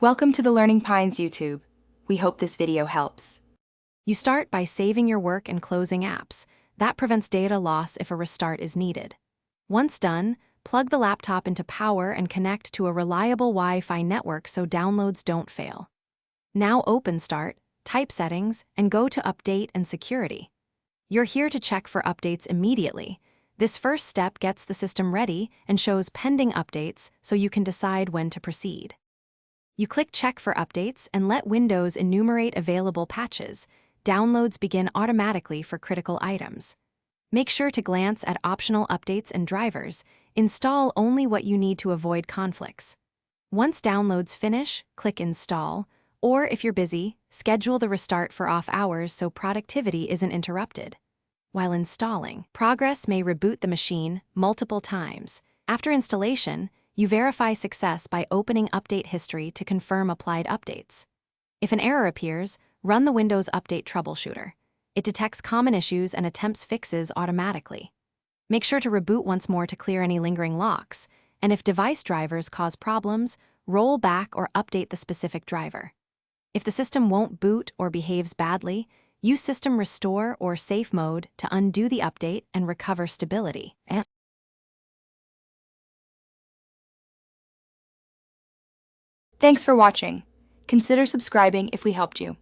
Welcome to the Learning Pines YouTube. We hope this video helps. You start by saving your work and closing apps. That prevents data loss if a restart is needed. Once done, plug the laptop into power and connect to a reliable Wi-Fi network so downloads don't fail. Now open Start, type Settings, and go to Update and Security. You're here to check for updates immediately. This first step gets the system ready and shows pending updates so you can decide when to proceed. You click Check for Updates and let Windows enumerate available patches. Downloads begin automatically for critical items. Make sure to glance at optional updates and drivers. Install only what you need to avoid conflicts. Once downloads finish, click Install, or if you're busy, schedule the restart for off hours so productivity isn't interrupted. While installing, progress may reboot the machine multiple times. After installation, you verify success by opening Update History to confirm applied updates. If an error appears, run the Windows Update Troubleshooter. It detects common issues and attempts fixes automatically. Make sure to reboot once more to clear any lingering locks, and if device drivers cause problems, roll back or update the specific driver. If the system won't boot or behaves badly, use System Restore or Safe Mode to undo the update and recover stability. Thanks for watching. Consider subscribing if we helped you.